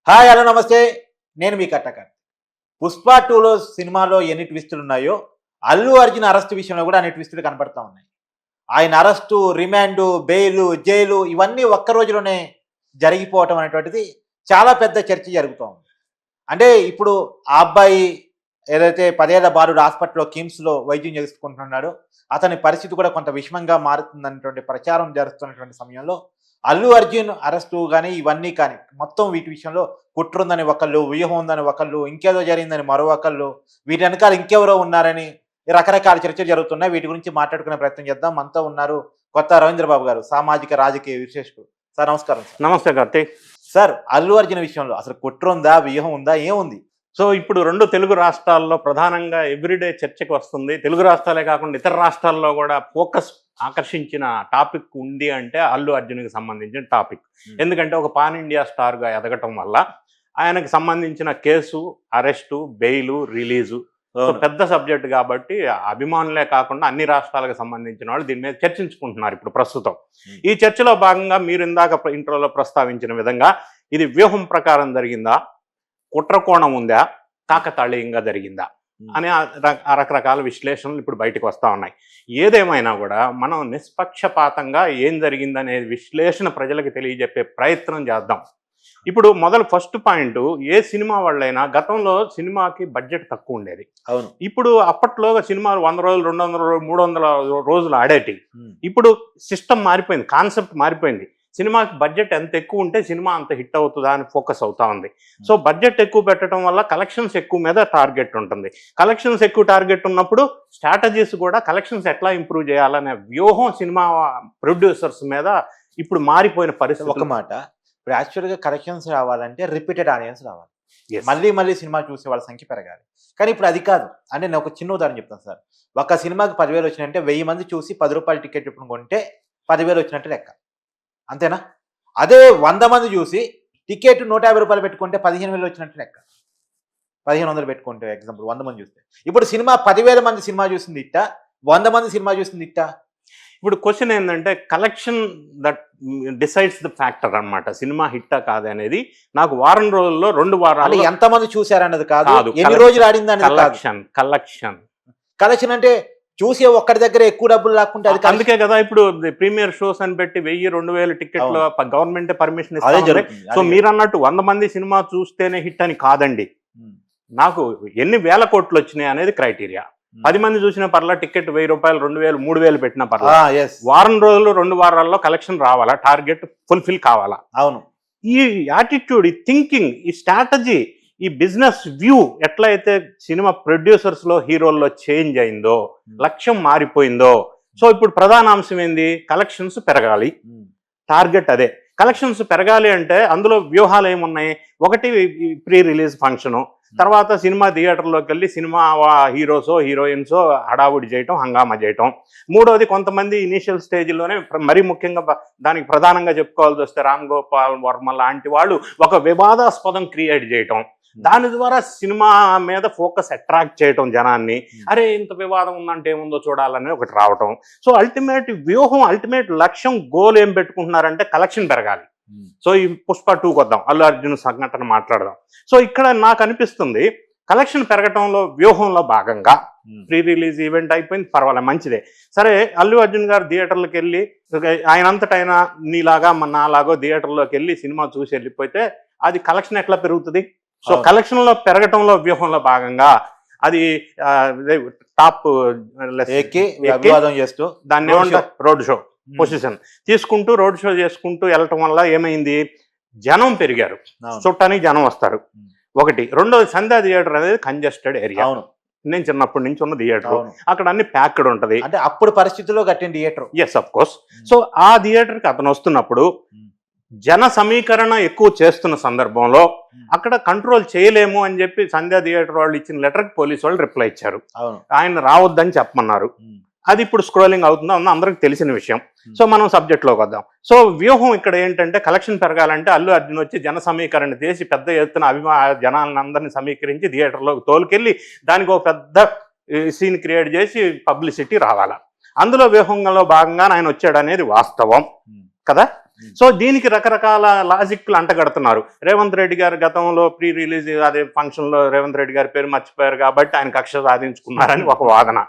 Hi hello నమస్తే. నేను మీ కట్టకర్. 'పుష్ప 2లో సినిమాలో ఎన్ని ట్విస్టులు ఉన్నాయో, అల్లు అర్జున్ అరెస్ట్ విషయంలో కూడా అన్ని ట్విస్టులు కనపడతా ఉన్నాయి. ఆయన అరెస్టు, రిమాండు, బెయిలు, జైలు ఇవన్నీ ఒక్క రోజులోనే జరిగిపోవటం అనేటువంటిది చాలా పెద్ద చర్చ జరుగుతూ ఉంది. అంటే ఇప్పుడు ఆ అబ్బాయి ఏదైతే 10 ఏళ్ల బాలుడు హాస్పిటల్‌లో కిమ్స్‌లో వైద్యం చేసుకుంటున్నాడో, అతని పరిస్థితి కూడా కొంత విషమంగా మారుతుందనేటువంటి ప్రచారం జరుగుతున్నటువంటి సమయంలో అల్లు అర్జున్ అరెస్టు గాని, ఇవన్నీ కానీ మొత్తం వీటి విషయంలో కుట్రుందని ఒకళ్ళు, వ్యూహం ఉందని ఒకళ్ళు, ఇంకేదో జరిగిందని మరో ఒకళ్ళు, వీటి వెనకాల ఇంకెవరో ఉన్నారని రకరకాల చర్చలు జరుగుతున్నాయి. వీటి గురించి మాట్లాడుకునే ప్రయత్నం చేద్దాం. మనతో ఉన్నారు కొత్త రవీంద్ర బాబు గారు, సామాజిక రాజకీయ విశ్లేషకులు. సార్ నమస్కారం సార్. నమస్తే కార్తీక్. సార్, అల్లు అర్జున్ విషయంలో అసలు కుట్రుందా, వ్యూహం ఉందా, ఏముంది? సో ఇప్పుడు 2 తెలుగు రాష్ట్రాల్లో ప్రధానంగా ఎవ్రీడే చర్చకు వస్తుంది. తెలుగు రాష్ట్రాలే కాకుండా ఇతర రాష్ట్రాల్లో కూడా ఫోకస్ ఆకర్షించిన టాపిక్ ఉంది అంటే అల్లు అర్జున్కి సంబంధించిన టాపిక్. ఎందుకంటే ఒక పాన్ ఇండియా స్టార్గా ఎదగటం వల్ల ఆయనకు సంబంధించిన కేసు, అరెస్టు, బెయిలు, రిలీజు పెద్ద సబ్జెక్ట్ కాబట్టి అభిమానులే కాకుండా అన్ని రాష్ట్రాలకు సంబంధించిన వాళ్ళు దీని మీద చర్చించుకుంటున్నారు ఇప్పుడు ప్రస్తుతం. ఈ చర్చలో భాగంగా మీరు ఇందాక ఇంట్రోలో ప్రస్తావించిన విధంగా ఇది వ్యూహం ప్రకారం జరిగిందా, కుట్రకోణం ఉందా, కాకతాళీయంగా జరిగిందా అనే రకరకాల విశ్లేషణలు ఇప్పుడు బయటకు వస్తూ ఉన్నాయి. ఏదేమైనా కూడా మనం నిష్పక్షపాతంగా ఏం జరిగిందనే విశ్లేషణ ప్రజలకు తెలియజెప్పే ప్రయత్నం చేద్దాం. ఇప్పుడు ఫస్ట్ పాయింట్, ఏ సినిమా వాళ్ళైనా గతంలో సినిమాకి బడ్జెట్ తక్కువ ఉండేది. అవును. ఇప్పుడు అప్పట్లో సినిమాలు 100 రోజులు, 200 రోజులు, 300 రోజులు ఆడేటి. ఇప్పుడు సిస్టమ్ మారిపోయింది, కాన్సెప్ట్ మారిపోయింది. సినిమాకి బడ్జెట్ ఎంత ఎక్కువ ఉంటే సినిమా అంత హిట్ అవుతుందా అని ఫోకస్ అవుతా ఉంది. సో బడ్జెట్ ఎక్కువ పెట్టడం వల్ల కలెక్షన్స్ ఎక్కువ మీద టార్గెట్ ఉంటుంది. కలెక్షన్స్ ఎక్కువ టార్గెట్ ఉన్నప్పుడు స్ట్రాటజీస్ కూడా కలెక్షన్స్ ఎట్లా ఇంప్రూవ్ చేయాలనే వ్యూహం సినిమా ప్రొడ్యూసర్స్ మీద ఇప్పుడు మారిపోయిన పరిస్థితి. ఒక మాట, ఇప్పుడు యాక్చువల్గా కలెక్షన్స్ రావాలంటే రిపీటెడ్ ఆడియన్స్ రావాలి, మళ్ళీ సినిమా చూసే వాళ్ళ సంఖ్య పెరగాలి. కానీ ఇప్పుడు అది కాదు. అంటే నేను ఒక చిన్న ఉదాహరణ చెప్తాను సార్. ఒక సినిమాకి 10,000 వచ్చినాయంటే 1000 మంది చూసి 10 రూపాయల టికెట్ ఇప్పుడు కొంటే 10,000 వచ్చినట్టు లెక్క, అంతేనా? అదే 100 మంది చూసి టికెట్ 150 రూపాయలు పెట్టుకుంటే 15,000 వచ్చినట్టు లెక్క. 1500 పెట్టుకుంటే ఎగ్జాంపుల్ 100 మంది చూస్తే. ఇప్పుడు సినిమా 10,000 మంది సినిమా చూసింది ఇట్టా, 100 మంది సినిమా చూసింది ఇట్టా? ఇప్పుడు క్వశ్చన్ ఏంటంటే collection that decides the factor అన్నమాట. సినిమా హిట్టా కాదనేది నాకు వారం రోజుల్లో 2 వారాలు ఎంతమంది చూసారన్నది కాదు, ఎన్ని రోజులు ఆడింది అనేది. కలెక్షన్ అంటే చూసే ఒక్కడి దగ్గర ఎక్కువ డబ్బులు లాక్కుంటే అది. అందుకే కదా ఇప్పుడు ప్రీమియర్ షోస్ అని పెట్టి 1000-2000 టికెట్లు గవర్నమెంట్ పర్మిషన్ ఇస్తుంది. సో మీరు అన్నట్టు 100 మంది సినిమా చూస్తేనే హిట్ అని కాదండి. నాకు ఎన్ని వేల కోట్లు వచ్చినాయి అనేది క్రైటీరియా. 10 మంది చూసిన పర్లా, టికెట్ 1000 రూపాయలు, 2000, 3000 పెట్టిన పర్లా, వారం రోజులు 2 వారాల్లో కలెక్షన్ రావాలా, టార్గెట్ ఫుల్ఫిల్ కావాలా. అవును. ఈ యాటిట్యూడ్, ఈ థింకింగ్, ఈ స్ట్రాటజీ, ఈ బిజినెస్ వ్యూ ఎట్లయితే సినిమా ప్రొడ్యూసర్స్ లో, హీరోల్లో చేంజ్ అయిందో, లక్ష్యం మారిపోయిందో. సో ఇప్పుడు ప్రధాన అంశం ఏంది? కలెక్షన్స్ పెరగాలి, టార్గెట్ అదే. కలెక్షన్స్ పెరగాలి అంటే అందులో వ్యూహాలు ఏమున్నాయి? ఒకటి ప్రీ రిలీజ్ ఫంక్షను, తర్వాత సినిమా థియేటర్లోకి వెళ్ళి సినిమా హీరోసో హీరోయిన్సో హడావుడి చేయటం, హంగామా చేయటం. మూడోది కొంతమంది ఇనీషియల్ స్టేజ్లోనే, మరీ ముఖ్యంగా దానికి ప్రధానంగా చెప్పుకోవాల్సి వస్తే రామ్ గోపాల్ వర్మ లాంటి వాళ్ళు ఒక వివాదాస్పదం క్రియేట్ చేయటం, దాని ద్వారా సినిమా మీద ఫోకస్ అట్రాక్ట్ చేయటం జనాన్ని. అరే ఇంత వివాదం ఉందంటే ఏముందో చూడాలని ఒకటి రావటం. సో అల్టిమేట్ వ్యూహం, అల్టిమేట్ లక్ష్యం, గోల్ ఏం పెట్టుకుంటున్నారంటే కలెక్షన్ పెరగాలి. సో ఈ పుష్ప 2కి వద్దాం, అల్లు అర్జున్ సంఘటన మాట్లాడదాం. సో ఇక్కడ నాకు అనిపిస్తుంది కలెక్షన్ పెరగటంలో వ్యూహంలో భాగంగా ప్రీ రిలీజ్ ఈవెంట్ అయిపోయింది, పర్వాలేదు, మంచిదే. సరే, అల్లు అర్జున్ గారు థియేటర్లకు వెళ్ళి ఆయనంతటైనా నీలాగా నాలాగో థియేటర్లోకి వెళ్ళి సినిమా చూసి వెళ్ళిపోతే అది కలెక్షన్ ఎట్లా పెరుగుతుంది? సో కలెక్షన్ లో పెరగటంలో వ్యూహంలో భాగంగా అది టాప్ చేస్తూ దాన్ని రోడ్ షో పొజిషన్ తీసుకుంటూ రోడ్ షో చేసుకుంటూ వెళ్ళటం వల్ల ఏమైంది? జనం పెరిగారు, చూడటానికి జనం వస్తారు. ఒకటి. రెండోది, సంధ్యా థియేటర్ అనేది కంజెస్టెడ్ ఏరియా. నేను చిన్నప్పటి నుంచి ఉన్న థియేటర్, అక్కడ అన్ని ప్యాక్డ్ ఉంటది. అంటే అప్పుడు పరిస్థితుల్లో కట్టిన theatre. Yes, of course. So ఆ థియేటర్కి అతను వస్తున్నప్పుడు జన సమీకరణ ఎక్కువ చేస్తున్న సందర్భంలో అక్కడ కంట్రోల్ చేయలేము అని చెప్పి సంధ్యా థియేటర్ వాళ్ళు ఇచ్చిన లెటర్కి పోలీసు వాళ్ళు రిప్లై ఇచ్చారు. ఆయన రావద్దని చెప్పమన్నారు. అది ఇప్పుడు స్క్రోలింగ్ అవుతుందో అన్న అందరికి తెలిసిన విషయం. సో మనం సబ్జెక్ట్లోకి వద్దాం. సో వ్యూహం ఇక్కడ ఏంటంటే కలెక్షన్ పెరగాలంటే అల్లు అర్జున్ వచ్చి జన సమీకరణ చేసి పెద్ద ఎత్తున జనాలను అందరినీ సమీకరించి థియేటర్లోకి తోలుకెళ్ళి దానికి ఒక పెద్ద సీన్ క్రియేట్ చేసి పబ్లిసిటీ రావాలా. అందులో వ్యూహంలో భాగంగా ఆయన వచ్చాడు అనేది వాస్తవం కదా. సో దీనికి రకరకాల లాజిక్లు అంటగడుతున్నారు. రేవంత్ రెడ్డి గారు గతంలో ప్రీ రిలీజ్ అదే ఫంక్షన్లో రేవంత్ రెడ్డి గారి పేరు మర్చిపోయారు కాబట్టి ఆయన కక్ష సాధించుకున్నారని ఒక వాదన,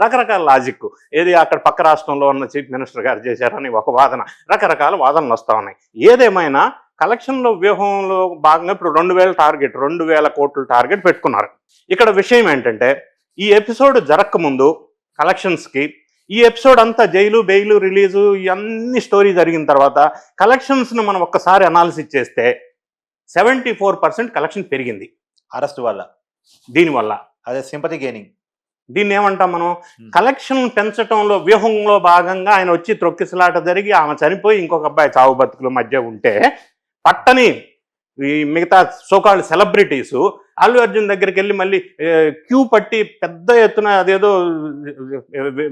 రకరకాల లాజిక్. ఏది అక్కడ పక్క రాష్ట్రంలో ఉన్న చీఫ్ మినిస్టర్ గారు చేశారని ఒక వాదన, రకరకాల వాదనలు వస్తూ ఉన్నాయి. ఏదేమైనా కలెక్షన్లో వ్యూహంలో భాగంగా ఇప్పుడు 2000 కోట్ల టార్గెట్ పెట్టుకున్నారు. ఇక్కడ విషయం ఏంటంటే ఈ ఎపిసోడ్ జరగకముందు కలెక్షన్స్కి, ఈ ఎపిసోడ్ అంతా జైలు బెయిలు రిలీజు ఇవన్నీ స్టోరీ జరిగిన తర్వాత కలెక్షన్స్ను మనం ఒక్కసారి అనాలిసిస్ చేస్తే 74% కలెక్షన్ పెరిగింది అరెస్ట్ వల్ల. దీనివల్ల అదే సింపతి గెయినింగ్. దీన్ని ఏమంటాం మనం? కలెక్షన్ పెంచడంలో వ్యూహంలో భాగంగా ఆయన వచ్చి త్రొక్కిసలాట జరిగి ఆమె చనిపోయి ఇంకొక అబ్బాయి చావు బతుకుల మధ్య ఉంటే పట్టని ఈ మిగతా సోకాల్డ్ సెలబ్రిటీసు అల్లు అర్జున్ దగ్గరికి వెళ్ళి మళ్ళీ క్యూ పట్టి పెద్ద ఎత్తున అదేదో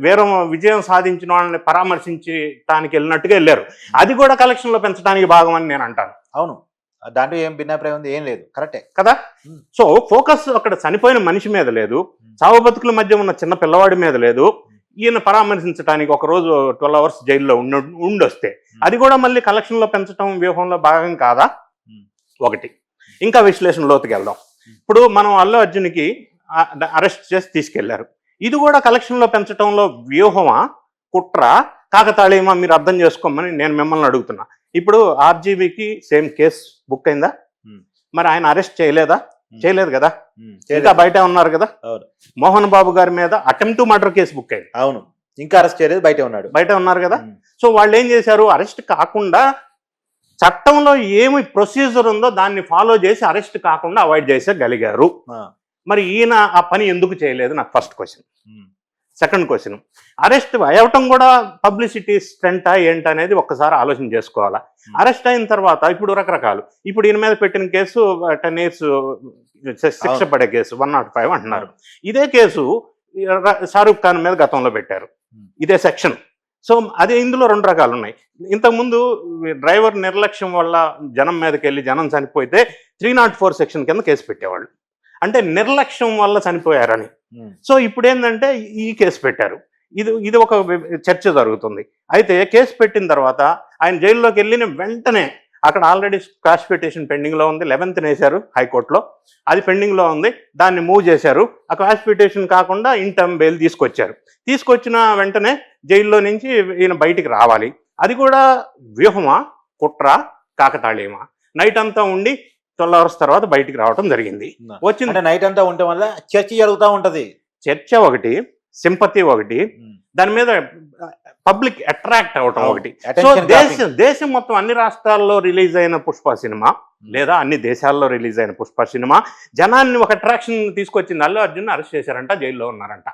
వేరే విజయం సాధించిన వాళ్ళని పరామర్శించడానికి వెళ్ళినట్టుగా వెళ్ళారు. అది కూడా కలెక్షన్లో పెంచడానికి భాగం అని నేను అంటాను. అవును, దాంట్లో ఏం భిన్నాభిప్రాయం ఉంది? ఏం లేదు, కరెక్టే కదా. సో ఫోకస్ అక్కడ చనిపోయిన మనిషి మీద లేదు, చావు బతుకుల మధ్య ఉన్న చిన్న పిల్లవాడి మీద లేదు. ఈయన పరామర్శించడానికి ఒక రోజు 12 hours జైల్లో ఉండొస్తే అది కూడా మళ్ళీ కలెక్షన్లో పెంచడం వ్యూహంలో భాగం కాదా? ఒకటి. ఇంకా విశ్లేషణ లోతుకి వెళ్దాం. ఇప్పుడు మనం అల్లు అర్జున్కి అరెస్ట్ చేసి తీసుకెళ్లారు. ఇది కూడా కలెక్షన్లో పెంచడంలో వ్యూహమా, కుట్ర, కాకతాళీయమా? మీరు అర్థం చేసుకోమని నేను మిమ్మల్ని అడుగుతున్నా. ఇప్పుడు ఆర్జీవీకి సేమ్ కేసు బుక్ అయిందా? మరి ఆయన అరెస్ట్ చేయలేదా? చేయలేదు కదా, ఇంకా బయట ఉన్నారు కదా. మోహన్ బాబు గారి మీద అటెంప్ట్ మర్డర్ కేసు బుక్ అయింది. అవును, ఇంకా అరెస్ట్ చేయలేదు, బయట ఉన్నారు కదా. సో వాళ్ళు ఏం చేశారు? అరెస్ట్ కాకుండా చట్టంలో ఏమి ప్రొసీజర్ ఉందో దాన్ని ఫాలో చేసి అరెస్ట్ కాకుండా అవాయిడ్ చేసేగలిగారు. మరి ఈయన ఆ పని ఎందుకు చేయలేదు? నాకు first question. Second question, arrest అవ్వటం కూడా పబ్లిసిటీ స్టంటా ఏంటనేది ఒక్కసారి ఆలోచన చేసుకోవాలా. అరెస్ట్ అయిన తర్వాత ఇప్పుడు రకరకాలు, ఇప్పుడు ఈయన మీద పెట్టిన కేసు 10 years శిక్ష పడే కేసు 105 అంటున్నారు. ఇదే కేసు షారూక్ ఖాన్ మీద గతంలో పెట్టారు, ఇదే సెక్షన్. సో అదే ఇందులో 2 రకాలు ఉన్నాయి. ఇంతకుముందు డ్రైవర్ నిర్లక్ష్యం వల్ల జనం మీదకి వెళ్ళి జనం చనిపోతే 304 సెక్షన్ కింద కేసు పెట్టేవాళ్ళు, అంటే నిర్లక్ష్యం వల్ల చనిపోయారని. సో ఇప్పుడు ఏంటంటే ఈ కేసు పెట్టారు. ఇది ఒక చర్చ జరుగుతుంది. అయితే కేసు పెట్టిన తర్వాత ఆయన జైల్లోకి వెళ్ళిన వెంటనే అక్కడ ఆల్రెడీ క్వాష్ పిటిషన్ పెండింగ్లో ఉంది, 11th వేశారు హైకోర్టులో, అది పెండింగ్లో ఉంది, దాన్ని మూవ్ చేశారు. ఆ క్వాష్ పిటిషన్ కాకుండా ఇన్ టర్మ్ బెయిల్ తీసుకొచ్చిన వెంటనే జైల్లో నుంచి ఈయన బయటికి రావాలి. అది కూడా వ్యూహమా, కుట్ర, కాకతాళీయమా? నైట్ అంతా ఉండి 12 hours తర్వాత బయటికి రావడం జరిగింది. వచ్చింది నైట్ అంతా ఉండటం వల్ల చర్చ జరుగుతూ ఉంటది. చర్చ ఒకటి, సింపతి ఒకటి, దాని మీద పబ్లిక్ అట్రాక్ట్ అవటం ఒకటి. సో దేశం మొత్తం అన్ని రాష్ట్రాల్లో రిలీజ్ అయిన పుష్ప సినిమా లేదా అన్ని దేశాల్లో రిలీజ్ అయిన పుష్ప సినిమా జనాన్ని ఒక అట్రాక్షన్ తీసుకొచ్చింది. అల్లు అర్జున్ అరెస్ట్ చేశారంట, జైల్లో ఉన్నారంట.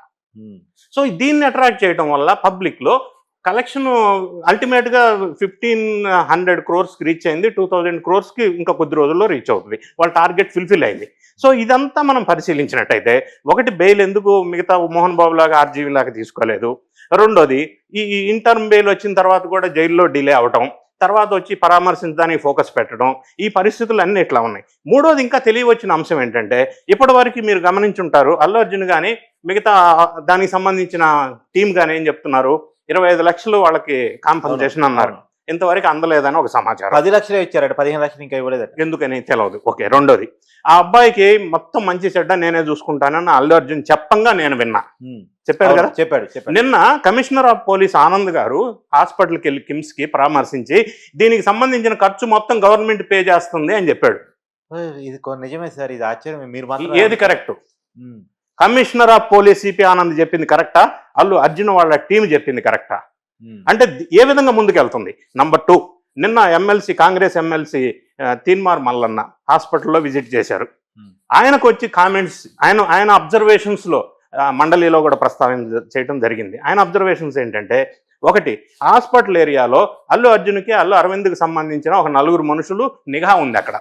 సో దీన్ని అట్రాక్ట్ చేయడం వల్ల పబ్లిక్ లో కలెక్షన్ అల్టిమేట్ గా 1500 crores రీచ్ అయింది, 2000 crores ఇంకా కొద్ది రోజుల్లో రీచ్ అవుతుంది. వాళ్ళ టార్గెట్ ఫుల్ఫిల్ అయింది. సో ఇదంతా మనం పరిశీలించినట్టయితే, ఒకటి బెయిల్ ఎందుకు మిగతా మోహన్ బాబు లాగా ఆర్జీవీ లాగా తీసుకోలేదు, రెండోది ఈ ఇంటర్మ్ బెయిల్ వచ్చిన తర్వాత కూడా జైల్లో డిలే అవటం, తర్వాత వచ్చి పరామర్శించడానికి ఫోకస్ పెట్టడం, ఈ పరిస్థితులు అన్నీ ఇట్లా ఉన్నాయి. మూడోది ఇంకా తెలియవచ్చిన అంశం ఏంటంటే, ఇప్పటి వరకు మీరు గమనించుంటారు అల్లు అర్జున్ కానీ మిగతా దానికి సంబంధించిన టీం కానీ ఏం చెప్తున్నారు, 25 లక్షలు వాళ్ళకి కాంపన్సేషన్ అన్నారు. ఇంతవరకు అందలేదని ఒక సమాచారం. 10 లక్షలే ఇచ్చారట, 15 లక్షలు ఇంకా ఇవ్వలేదు. ఎందుకని తెలియదు. ఓకే, రెండోది ఆ అబ్బాయికి మొత్తం మంచి చెడ్డ నేనే చూసుకుంటానని అల్లు అర్జున్ చెప్పంగా నేను విన్నా. చెప్పాడు కదా, చెప్పాడు. నిన్న కమిషనర్ ఆఫ్ పోలీస్ ఆనంద్ గారు హాస్పిటల్కి వెళ్ళి కిమ్స్ కి పరామర్శించి దీనికి సంబంధించిన ఖర్చు మొత్తం గవర్నమెంట్ పే చేస్తుంది అని చెప్పాడు. ఇది నిజమే సార్, ఇది ఆశ్చర్యం. మీరు ఏది correct? Commissioner of police CP Anand చెప్పింది కరెక్టా, అల్లు అర్జున్ వాళ్ళ టీం చెప్పింది కరెక్టా? అంటే ఏ విధంగా ముందుకెళ్తుంది? నంబర్ 2, నిన్న కాంగ్రెస్ ఎమ్మెల్సీ తీన్మార్ మల్లన్న హాస్పిటల్లో విజిట్ చేశారు. ఆయనకు వచ్చి కామెంట్స్, ఆయన అబ్జర్వేషన్స్ లో మండలిలో కూడా ప్రస్తావన చేయడం జరిగింది. ఆయన అబ్జర్వేషన్స్ ఏంటంటే, ఒకటి, హాస్పిటల్ ఏరియాలో అల్లు అర్జున్కి అల్లు అరవింద్కి సంబంధించిన ఒక 4 మనుషులు నిఘా ఉంది. అక్కడ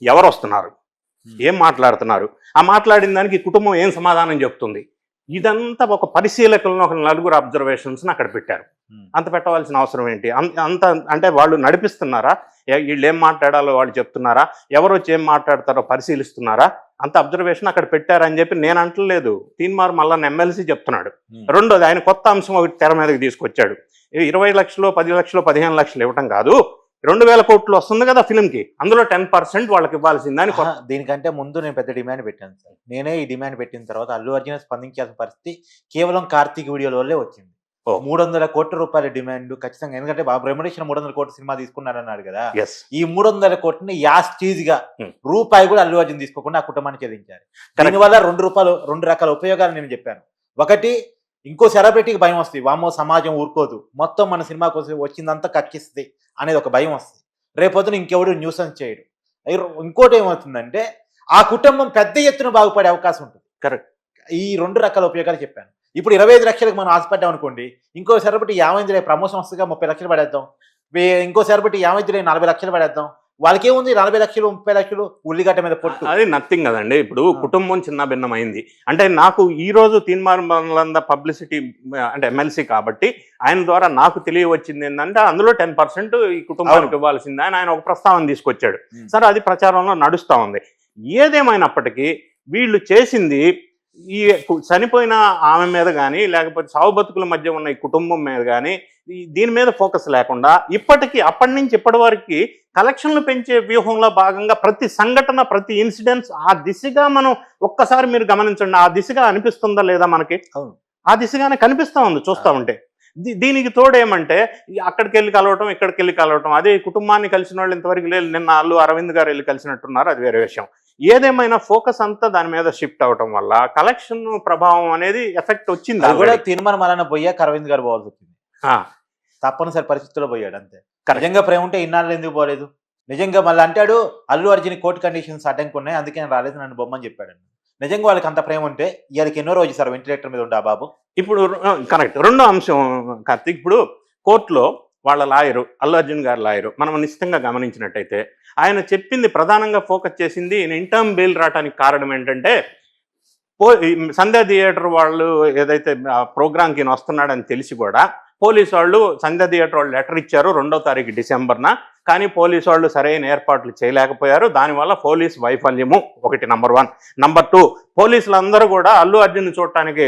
ఎవరు వస్తున్నారు, ఏం మాట్లాడుతున్నారు, ఆ మాట్లాడిన దానికి కుటుంబం ఏం సమాధానం చెప్తుంది, ఇదంతా ఒక పరిశీలకులను ఒక 4 అబ్జర్వేషన్స్ని అక్కడ పెట్టారు. అంత పెట్టవలసిన అవసరం ఏంటి? అంత అంటే వాళ్ళు నడిపిస్తున్నారా, వీళ్ళు ఏం మాట్లాడాలో వాళ్ళు చెప్తున్నారా, ఎవరు వచ్చి ఏం మాట్లాడతారో పరిశీలిస్తున్నారా? అంత అబ్జర్వేషన్ అక్కడ పెట్టారని చెప్పి నేను అంటలేదు. తీన్మార్ మల్లన్న ఎమ్మెల్సీ చెప్తున్నాడు. Hmm. రెండోది ఆయన కొత్త అంశం ఒకటి తెర మీదకి తీసుకొచ్చాడు. 20 లక్షలు 10 లక్షలు 15 లక్షలు ఇవ్వటం కాదు, 2,000 కోట్లు వస్తుంది కదా ఫిల్మ్కి, అందులో 10% వాళ్ళకి ఇవ్వాల్సిందని. దీనికంటే ముందు నేను పెద్ద డిమాండ్ పెట్టాను సార్. నేనే ఈ డిమాండ్ పెట్టిన తర్వాత అల్లు అర్జున్ స్పందించాల్సిన పరిస్థితి కేవలం కార్తీక్ వీడియోల వల్లే వచ్చింది. 300 కోట్ల రూపాయల డిమాండ్ ఖచ్చితంగా, ఎందుకంటే బాబు రెమ్యునరేషన్ 300 కోట్ల సినిమా తీసుకున్నారన్నాడు కదా. ఈ 300 కోట్లని యాస్టీజ్గా రూపాయి కూడా అల్లు అర్జున్ తీసుకోకుండా ఆ కుటుంబాన్ని చెల్లించారు. దీనివల్ల 2 రకాల ఉపయోగాలు నేను చెప్పాను. ఒకటి, ఇంకో సెలబ్రిటీకి భయం వస్తుంది, వామో సమాజం ఊరుకోదు, మొత్తం మన సినిమా కోసం వచ్చిందంతా కక్కిస్తుంది అనేది ఒక భయం వస్తుంది. రేపొద్దున ఇంకెవడు న్యూసెన్స్ చేయడు. ఇంకోటి ఏమవుతుందంటే ఆ కుటుంబం పెద్ద ఎత్తున బాగుపడే అవకాశం ఉంటుంది. కరెక్ట్. ఈ 2 రకాల ఉపయోగాలు చెప్పాను. ఇప్పుడు 25 లక్షలకు మనం ఆశపడ్డాం అనుకోండి, ఇంకో సెలబ్రిటీ 50 ప్రమోషన్ వస్తుందిగా 30 లక్షలు పడేద్దాం, ఇంకో సెలబ్రిటీ 50 40 లక్షలు పడేద్దాం. వాళ్ళకి ఏముంది, 40 లక్షలు 30 లక్షలు ఉల్లిగడ్డ మీద పొట్టు. అది నథింగ్ కదండి. ఇప్పుడు కుటుంబం చిన్న భిన్నమైంది అంటే, నాకు ఈ రోజు తీన్మార్ మల్లన్న పబ్లిసిటీ అంటే ఎమ్మెల్సీ కాబట్టి ఆయన ద్వారా నాకు తెలియవచ్చింది ఏంటంటే, అందులో 10% ఈ కుటుంబానికి ఇవ్వాల్సింది అని ఆయన ఒక ప్రస్తావన తీసుకొచ్చాడు. సరే, అది ప్రచారంలో నడుస్తూ ఉంది. ఏదేమైనప్పటికీ వీళ్ళు చేసింది ఈ చనిపోయిన ఆమె మీద కానీ, లేకపోతే సావు బతుకుల మధ్య ఉన్న ఈ కుటుంబం మీద కానీ దీని మీద ఫోకస్ లేకుండా అప్పటి నుంచి ఇప్పటి వరకు కలెక్షన్లు పెంచే వ్యూహంలో భాగంగా ప్రతి సంఘటన, ప్రతి ఇన్సిడెంట్స్ ఆ దిశగా మనం ఒక్కసారి మీరు గమనించండి, ఆ దిశగా అనిపిస్తుందా లేదా మనకి? ఆ దిశగానే కనిపిస్తూ ఉంది చూస్తూ ఉంటే. దీనికి తోడేమంటే అక్కడికి వెళ్ళి కలవటం, ఇక్కడికి వెళ్ళి కలవటం. అదే కుటుంబాన్ని కలిసిన వాళ్ళు ఇంతవరకు లేదు. నిన్న అల్లు అరవింద్ గారు వెళ్ళి కలిసినట్టున్నారు, అది వేరే విషయం. ఏదేమైనా ఫోకస్ అంతా దాని మీద షిఫ్ట్ అవటం వల్ల కలెక్షన్ ప్రభావం అనేది ఎఫెక్ట్ వచ్చింది. అది కూడా తీర్మానం మళ్ళీ పోయాక అరవింద్ గారు పోవాల్సి వచ్చింది. తప్పనిసరి పరిస్థితుల్లో పోయాడు అంతే. నిజంగా ప్రేమ ఉంటే ఇన్నాళ్ళు ఎందుకు పోలేదు? నిజంగా మళ్ళీ అంటాడు అల్లు అర్జున్ కోర్టు కండిషన్స్ అడ్డంకి ఉన్నాయి, అందుకే నేను రాలేదు, నన్ను బొమ్మని చెప్పాడు. నిజంగా వాళ్ళకి అంత ప్రేమ ఉంటే ఇవాళకి ఎన్నో రోజు సార్ వెంటిలేటర్ మీద ఉండే బాబు. ఇప్పుడు కరెక్ట్. రెండో అంశం కార్తీక్, ఇప్పుడు కోర్టులో వాళ్ళ లాయరు, అల్లు అర్జున్ గారి లాయరు, మనం నిశ్చితంగా గమనించినట్టయితే ఆయన చెప్పింది ప్రధానంగా ఫోకస్ చేసింది ఇంటర్మ్ బెయిల్ రావడానికి కారణం ఏంటంటే, సంధ్యా థియేటర్ వాళ్ళు ఏదైతే ప్రోగ్రామ్కి వస్తున్నాడని తెలిసి కూడా పోలీసు వాళ్ళు సంధ్యా థియేటర్ వాళ్ళు లెటర్ ఇచ్చారు 2వ తారీఖు డిసెంబర్న. కానీ పోలీసు వాళ్ళు సరైన ఏర్పాట్లు చేయలేకపోయారు. దానివల్ల పోలీసు వైఫల్యము ఒకటి, నంబర్ 1. నంబర్ 2, పోలీసులు అందరూ కూడా అల్లు అర్జున్ చూడటానికి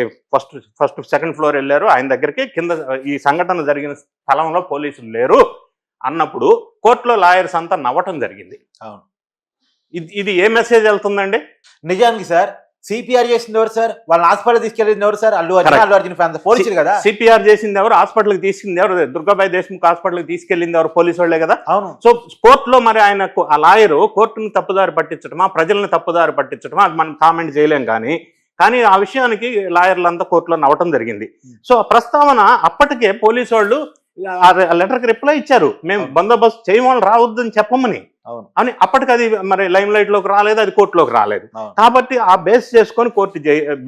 ఫస్ట్ సెకండ్ ఫ్లోర్ వెళ్ళారు ఆయన దగ్గరికి. కింద ఈ సంఘటన జరిగిన స్థలంలో పోలీసులు లేరు అన్నప్పుడు కోర్టులో లాయర్స్ అంతా నవ్వటం జరిగింది. ఇది ఏ మెసేజ్ వెళ్తుందండి? నిజానికి సార్ సిపిఆర్ చేసింది ఎవరు సార్? వాళ్ళని హాస్పిటల్ తీసుకెళ్ళింది ఎవరు సార్? అల్లు అర్జున్ ఫ్యాన్స్, పోలీసులు కదా. సిపిఆర్ చేసింది ఎవరు? హాస్పిటల్కి తీసుకెళ్ళింది ఎవరు? దుర్గాబాయి దేశ్ముఖ్ హాస్పిటల్కి తీసుకెళ్ళింది ఎవరు? పోలీసు వాళ్ళే కదా. అవును. సో కోర్టులో మరి ఆయన ఆ లాయరు కోర్టును తప్పుదారి పట్టించడమా, ప్రజలను తప్పుదారి పట్టించడమా, అది మనం కామెంట్ చేయలేం. కానీ ఆ విషయానికి లాయర్లంతా కోర్టులో నవ్వటం జరిగింది. సో ఆ ప్రస్తావన అప్పటికే పోలీసు వాళ్ళు ఆ లెటర్కి రిప్లై ఇచ్చారు, మేము బందోబస్తు చేయమని రావద్దని చెప్పమని. అని అప్పటికి అది మరి లైమ్ లైట్ లోకి రాలేదు, అది కోర్టులోకి రాలేదు. కాబట్టి ఆ బేస్ చేసుకొని కోర్టు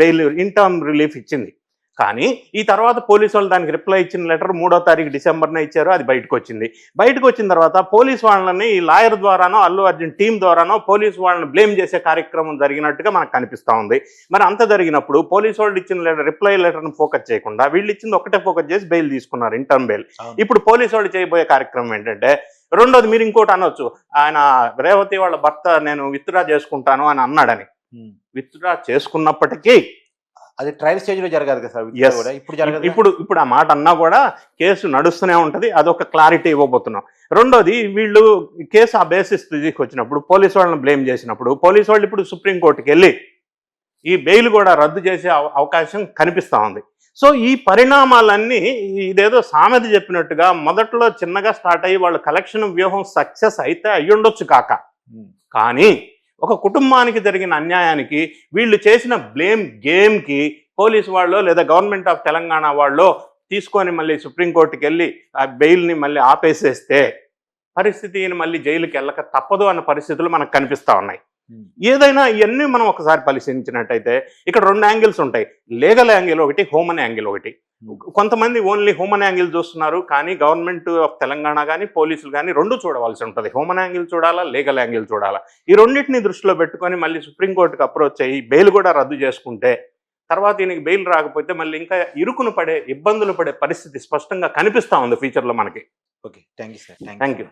బెయిల్ ఇంటర్మ్ రిలీఫ్ ఇచ్చింది. కానీ ఈ తర్వాత పోలీసు వాళ్ళు దానికి రిప్లై ఇచ్చిన లెటర్ 3వ తారీఖు డిసెంబర్నే ఇచ్చారు. అది బయటకు వచ్చింది. బయటకు వచ్చిన తర్వాత పోలీసు వాళ్ళని ఈ లాయర్ ద్వారానో అల్లు అర్జున్ టీం ద్వారానో పోలీసు వాళ్ళని బ్లేమ్ చేసే కార్యక్రమం జరిగినట్టుగా మనకు కనిపిస్తూ ఉంది. మరి అంత జరిగినప్పుడు పోలీసు వాళ్ళు ఇచ్చిన రిప్లై లెటర్ను ఫోకస్ చేయకుండా వీళ్ళు ఇచ్చింది ఒకటే ఫోకస్ చేసి బెయిల్ తీసుకున్నారు, ఇంటర్మ్ బెయిల్. ఇప్పుడు పోలీసు వాళ్ళు చేయబోయే కార్యక్రమం ఏంటంటే, రెండోది మీరు ఇంకోటి అనొచ్చు, ఆయన రేవతి వాళ్ళ భర్త నేను విత్డ్రా చేసుకుంటాను అని అన్నాడని. విత్డ్రా చేసుకున్నప్పటికీ అది ట్రయల్ స్టేజ్ లో జరగాలి కదా సార్. ఇప్పుడు ఆ మాట అన్నా కూడా కేసు నడుస్తూనే ఉంటది. అదొక క్లారిటీ ఇవ్వబోతున్నాం. రెండోది, వీళ్ళు కేసు ఆ బేసిస్ తీసుకొచ్చినప్పుడు పోలీసు వాళ్ళని బ్లేమ్ చేసినప్పుడు పోలీసు వాళ్ళు ఇప్పుడు సుప్రీంకోర్టుకి వెళ్ళి ఈ బెయిల్ కూడా రద్దు చేసే అవకాశం కనిపిస్తూ ఉంది. సో ఈ పరిణామాలన్నీ ఇదేదో సామెత చెప్పినట్టుగా మొదట్లో చిన్నగా స్టార్ట్ అయ్యి వాళ్ళ కలెక్షన్ వ్యూహం సక్సెస్ అయితే అయ్యుండొచ్చు కాక, కానీ ఒక కుటుంబానికి జరిగిన అన్యాయానికి వీళ్ళు చేసిన బ్లేమ్ గేమ్కి పోలీసు వాళ్ళు లేదా గవర్నమెంట్ ఆఫ్ తెలంగాణ వాళ్ళు తీసుకొని మళ్ళీ సుప్రీంకోర్టుకి వెళ్ళి ఆ బెయిల్ని మళ్ళీ ఆపేసేస్తే పరిస్థితిని మళ్ళీ జైలుకి వెళ్ళక తప్పదు అన్న పరిస్థితులు మనకు కనిపిస్తూ ఉన్నాయి. ఏదైనా ఇవన్నీ మనం ఒకసారి పరిశీలించినట్టయితే ఇక్కడ 2 యాంగిల్స్ ఉంటాయి, లీగల్ యాంగిల్ ఒకటి, హ్యూమన్ యాంగిల్ ఒకటి. కొంతమంది ఓన్లీ హ్యూమన్ యాంగిల్ చూస్తున్నారు, కానీ గవర్నమెంట్ ఆఫ్ తెలంగాణ కానీ పోలీసులు కానీ 2 చూడవలసి ఉంటుంది. హ్యూమన్ యాంగిల్ చూడాలా, లీగల్ యాంగిల్ చూడాలా. ఈ రెండింటిని దృష్టిలో పెట్టుకొని మళ్ళీ సుప్రీంకోర్టుకి అప్రోచ్ అయ్యి బెయిల్ కూడా రద్దు చేసుకుంటే తర్వాత ఈయనకి బెయిల్ రాకపోతే మళ్ళీ ఇంకా ఇరుకును పడే, ఇబ్బందులు పడే పరిస్థితి స్పష్టంగా కనిపిస్తూ ఉంది ఫ్యూచర్లో మనకి. Okay, thank you sir. Thank you.